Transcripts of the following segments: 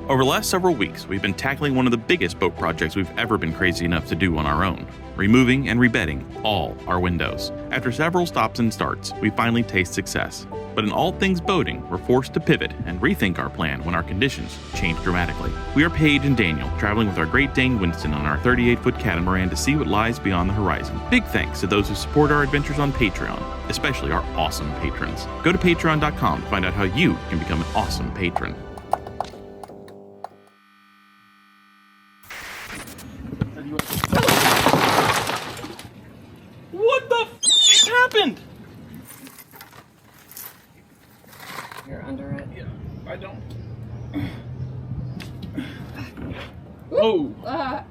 Over the last several weeks, we've been tackling one of the biggest boat projects we've ever been crazy enough to do on our own, removing and rebedding all our windows. After several stops and starts, we finally taste success. But in all things boating, we're forced to pivot and rethink our plan when our conditions change dramatically. We are Paige and Daniel, traveling with our Great Dane Winston on our 38-foot catamaran to see what lies beyond the horizon. Big thanks to those who support our adventures on Patreon, especially our awesome patrons. Go to patreon.com to find out how you can become an awesome patron. What the f*** happened? You're under it? Yeah, I don't. Oh! That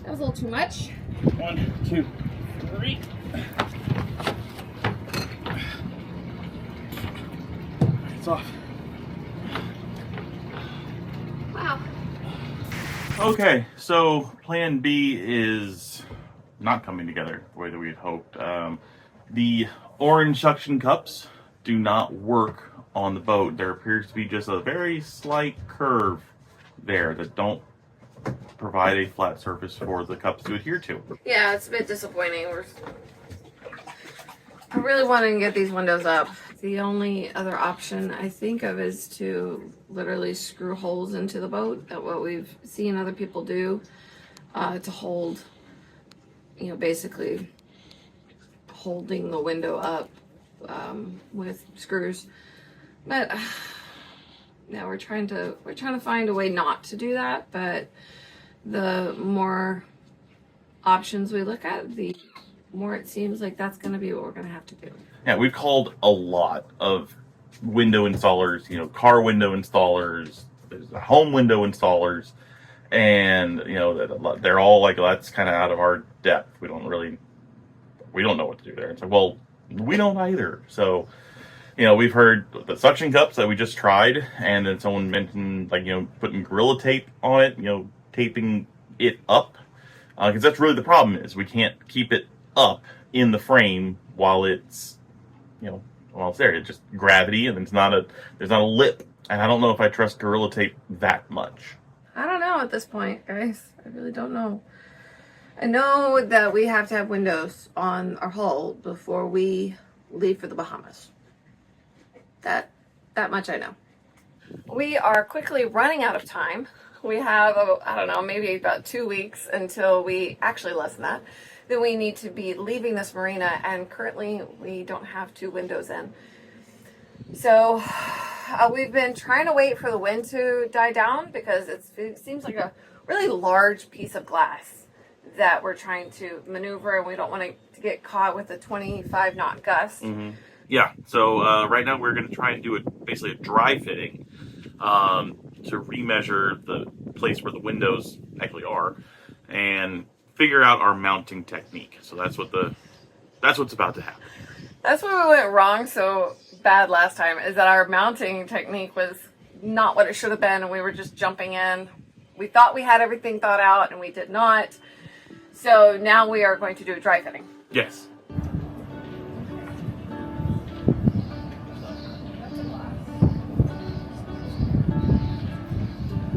was a little too much. 1, 2, 3. It's off. Wow. Okay, so plan B is not coming together the way that we had hoped. The orange suction cups do not work on the boat. There appears to be just a very slight curve there that don't provide a flat surface for the cups to adhere to. Yeah, it's a bit disappointing. I really want to get these windows up. The only other option I think of is to literally screw holes into the boat. That's what we've seen other people do to hold, basically holding the window up with screws. But yeah, we're trying to find a way not to do that. But the more options we look at, the more it seems like that's going to be what we're going to have to do. Yeah, we've called a lot of window installers, car window installers, there's the home window installers, and they're all like, that's kind of out of our depth. We don't know what to do there. It's like, well, we don't either. So, we've heard the suction cups that we just tried, and then someone mentioned putting Gorilla Tape on it, taping it up, because that's really the problem is we can't keep it up in the frame while it's there. It's just gravity, and there's not a lip, and I don't know if I trust Gorilla Tape that much. I don't know at this point, guys. I really don't know. I know that we have to have windows on our hull before we leave for the Bahamas. That much I know. We are quickly running out of time. We have, maybe about 2 weeks until actually less than that, then we need to be leaving this marina, and currently we don't have 2 windows in. So we've been trying to wait for the wind to die down because it seems like a really large piece of glass that we're trying to maneuver, and we don't want to get caught with a 25 knot gust. Mm-hmm. Yeah, so right now we're going to try and do basically a dry fitting to remeasure the place where the windows actually are and figure out our mounting technique. So that's what's about to happen. That's where we went wrong so bad last time, is that our mounting technique was not what it should have been, and we were just jumping in. We thought we had everything thought out, and we did not. So now we are going to do a dry fitting. Yes.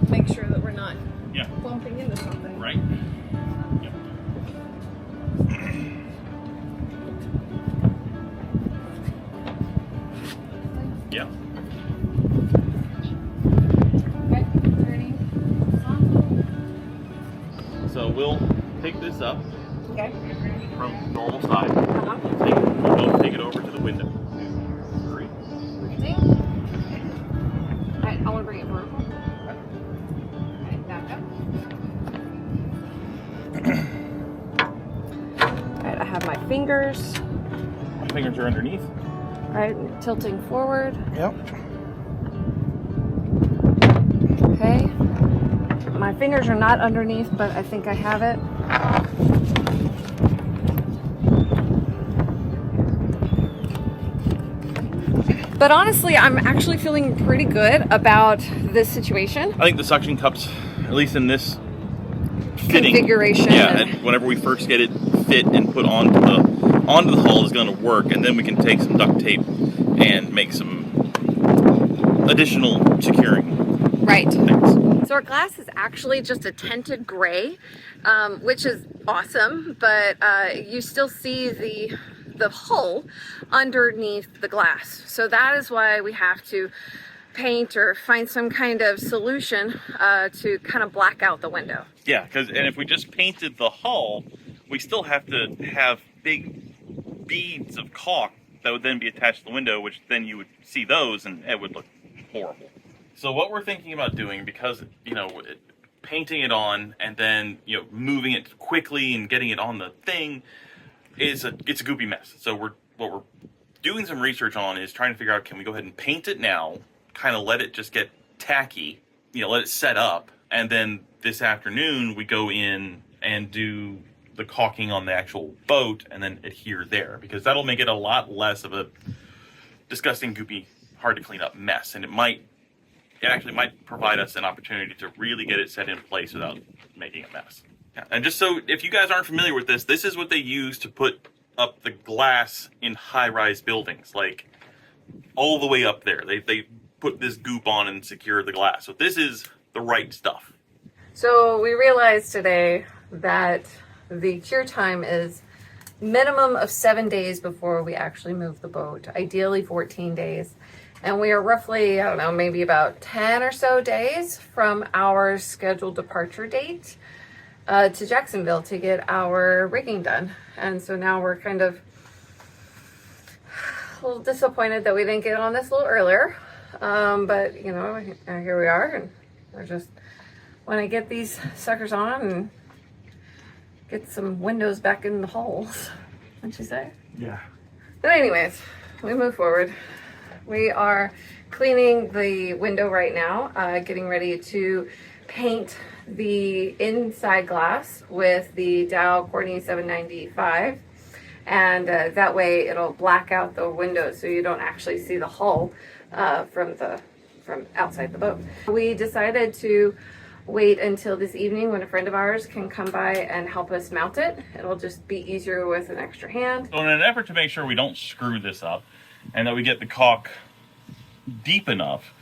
Make sure that we're not bumping into something. Right. Yep. Yeah. Okay, turning. So we'll pick this up Okay. from normal side. Uh-huh. We'll both take it over to the window. 2, 3. Breathing. Alright, I want to bring it vertical. Alright, back up. Alright, I have my fingers. My fingers are underneath. Alright, tilting forward. Yep. Okay. My fingers are not underneath, but I think I have it. But honestly, I'm actually feeling pretty good about this situation. I think the suction cups, at least in this fitting Configuration. yeah, and whenever we first get it fit and put onto the hull, is going to work, and then we can take some duct tape and make some additional securing Right. things. So our glass is actually just a tinted gray, which is awesome, but you still see the hull underneath the glass. So that is why we have to paint or find some kind of solution to kind of black out the window. Yeah, and if we just painted the hull, we still have to have big beads of caulk that would then be attached to the window, which then you would see those and it would look horrible. So what we're thinking about doing, because, you know, painting it on and then, you know, moving it quickly and getting it on the thing it's a goopy mess. So what we're doing some research on is trying to figure out, can we go ahead and paint it now, kind of let it just get tacky, you know, let it set up, and then this afternoon we go in and do the caulking on the actual boat and then adhere there, because that'll make it a lot less of a disgusting, goopy, hard to clean up mess, and it actually might provide us an opportunity to really get it set in place without making a mess. Yeah. And just so, if you guys aren't familiar with this, this is what they use to put up the glass in high-rise buildings, like all the way up there. They put this goop on and secure the glass. So this is the right stuff. So we realized today that the cure time is minimum of 7 days before we actually move the boat, ideally 14 days. And we are roughly, I don't know, maybe about 10 or so days from our scheduled departure date to Jacksonville to get our rigging done. And so now we're kind of a little disappointed that we didn't get on this a little earlier. But, you know, here we are, and we're just want to get these suckers on and get some windows back in the holes. What'd you say? Yeah. But anyways, we move forward. We are cleaning the window right now, getting ready to paint the inside glass with the Dow Courtney 795, and that way it'll black out the window so you don't actually see the hull from outside the boat. We decided to wait until this evening when a friend of ours can come by and help us mount it. It'll just be easier with an extra hand. So in an effort to make sure we don't screw this up and that we get the caulk deep enough,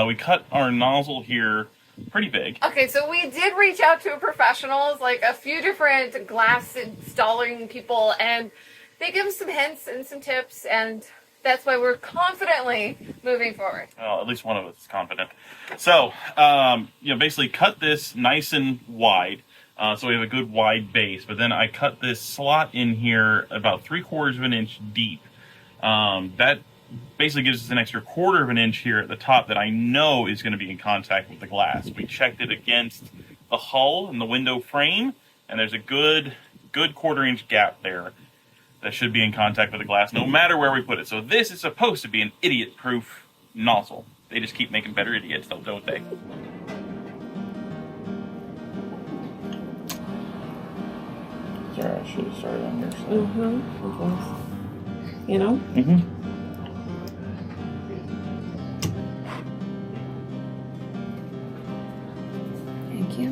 we cut our nozzle here pretty big. Okay, so we did reach out to professionals, like a few different glass installing people, and they give us some hints and some tips, and that's why we're confidently moving forward. Well, at least one of us is confident. So, you know, basically cut this nice and wide, so we have a good wide base. But then I cut this slot in here about 3/4 of an inch deep. That basically gives us an extra 1/4 of an inch here at the top that I know is going to be in contact with the glass. We checked it against the hull and the window frame, and there's a good 1/4 inch gap there that should be in contact with the glass no matter where we put it. So this is supposed to be an idiot-proof nozzle. They just keep making better idiots, though, don't they? Sorry, I should have started on your side. Mm-hmm. You know? Mm-hmm. Thank you.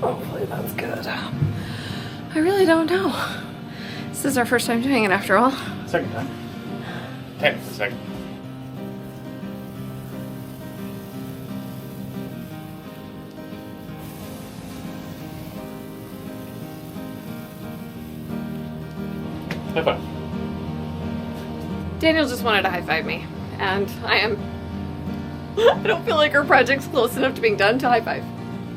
Hopefully that's good. I really don't know. This is our first time doing it after all. Second time. Technically second. High five. Daniel just wanted to high five me, and I don't feel like our project's close enough to being done to high five.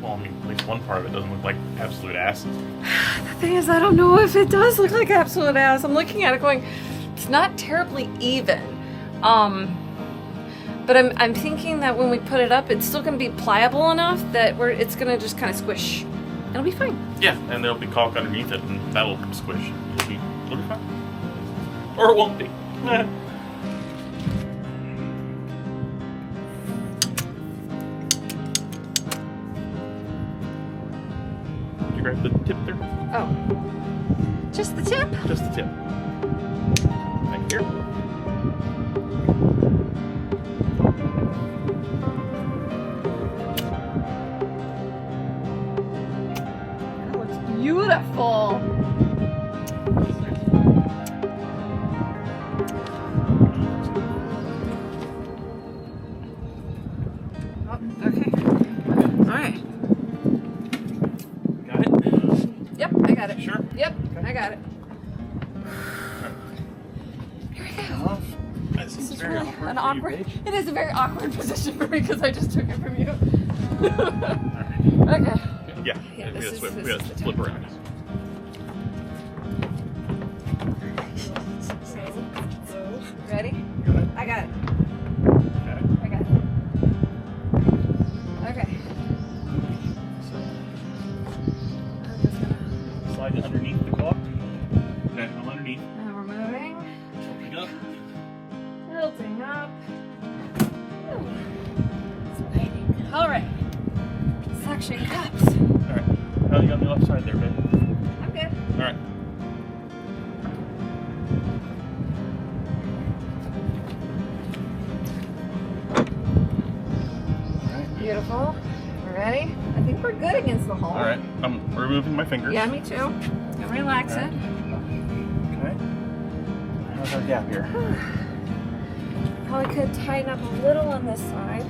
Well, I mean, at least one part of it doesn't look like absolute ass. The thing is, I don't know if it does look like absolute ass. I'm looking at it going, it's not terribly even. But I'm thinking that when we put it up, it's still going to be pliable enough that it's going to just kind of squish. It'll be fine. Yeah, and there'll be caulk underneath it, and that'll squish. It'll be fine. Or it won't be. Did you grab the tip there? Oh. Just the tip? Just the tip. Right here. That looks beautiful. I got it. Here we go. This is Really an awkward. It is a very awkward position for me because I just took it from you. Okay. Yeah. Yeah, we this gotta is the flip around. Ready? I got it. Okay. I got it. Okay. I'm just gonna. Slide it underneath the clock. Okay, I'm underneath. And we're moving. Tilting up. Tilting up. Exciting. All right. Suction cups. All right. How are you on the left side there, babe? I'm good. All right. Beautiful. We're ready? I think we're good against the hole. All right. I'm removing my fingers. Yeah, me too. And relax it. Okay. How's our gap here? Probably could tighten up a little on this side.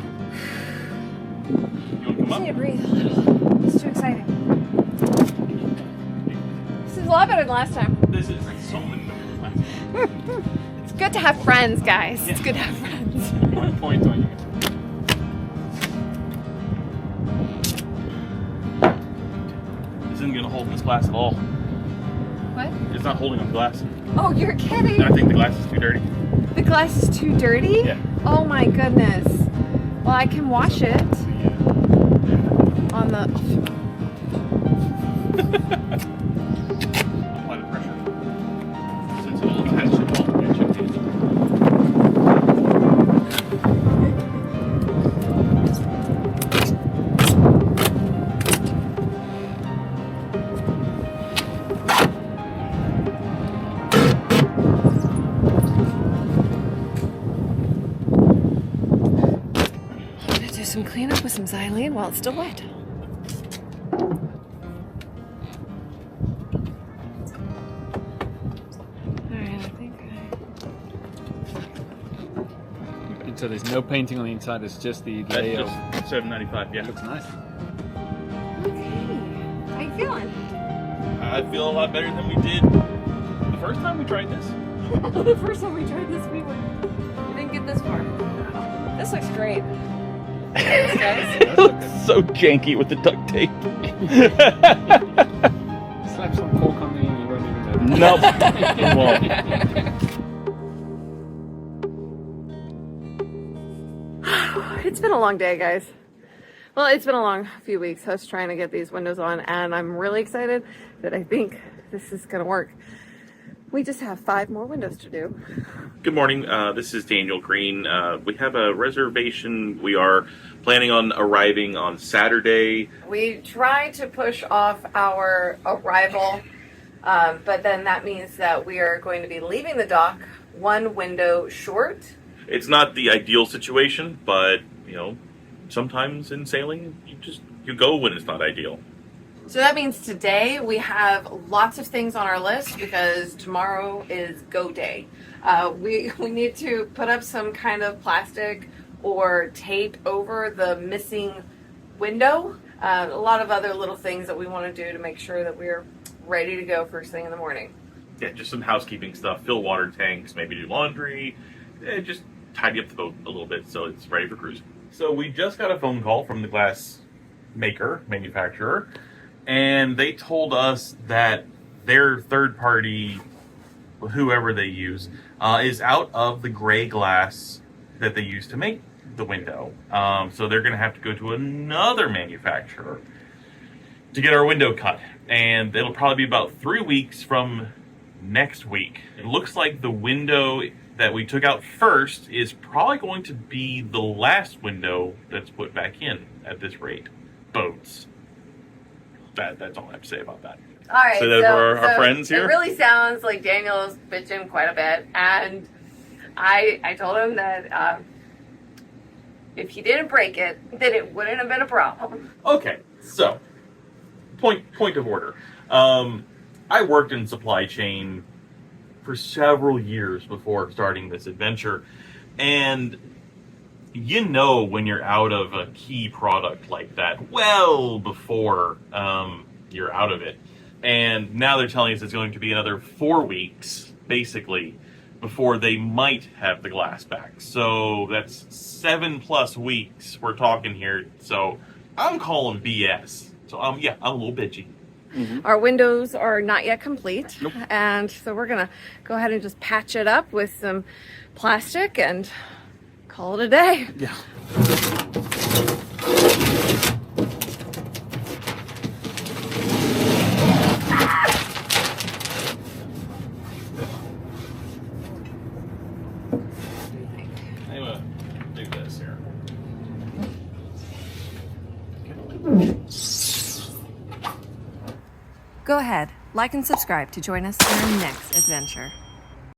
You want to come Just up? need to breathe a little. It's too exciting. This is a lot better than last time. This is so much better than last. It's good to have friends, guys. It's good to have friends. 1 point on you. This isn't gonna hold this glass at all. What? It's not holding on glass. Oh, you're kidding. I think the glass is too dirty. The glass is too dirty? Yeah. Oh my goodness. Well, I can wash it on the... Apply the pressure. Since it'll catch it all, catch it. I'm gonna do some cleanup with some xylene while it's still wet. Alright, I think So there's no painting on the inside, it's just the layout. Just $7.95, yeah. Looks nice. Okay. How you feeling? I feel a lot better than we did the first time we tried this. The first time we tried this, we didn't get this far. This looks great. Thanks, guys. It looks so janky with the duct tape. Slap some cork on the and you won't even know. Nope. It won't. It's been a long day, guys. Well, it's been a long few weeks us trying to get these windows on, and I'm really excited that I think this is going to work. We just have 5 more windows to do. Good morning. This is Daniel Green. We have a reservation. We are planning on arriving on Saturday. We tried to push off our arrival, but then that means that we are going to be leaving the dock 1 window short. It's not the ideal situation, but you know, sometimes in sailing, you go when it's not ideal. So that means today we have lots of things on our list because tomorrow is go day. We need to put up some kind of plastic or tape over the missing window. A lot of other little things that we want to do to make sure that we're ready to go first thing in the morning. Yeah, just some housekeeping stuff. Fill water tanks, maybe do laundry. Just tidy up the boat a little bit so it's ready for cruising. So we just got a phone call from the glass manufacturer, and they told us that their third party, whoever they use, is out of the gray glass that they use to make the window. So they're going to have to go to another manufacturer to get our window cut. And it'll probably be about 3 weeks from next week. It looks like the window that we took out first is probably going to be the last window that's put back in at this rate. Boats. That's all I have to say about that. All right, So our friends here? It really sounds like Daniel's bitching quite a bit, and I told him that if he didn't break it, then it wouldn't have been a problem. Okay, so point of order. I worked in supply chain for several years before starting this adventure, and you know when you're out of a key product like that well before you're out of it. And now they're telling us it's going to be another 4 weeks, basically, before they might have the glass back. So that's 7+ weeks we're talking here. So I'm calling BS. So yeah, I'm a little bitchy. Our windows are not yet complete. Nope. And so we're gonna go ahead and just patch it up with some plastic and call it a day. Yeah. I'm gonna do this here. Go ahead, like and subscribe to join us in our next adventure.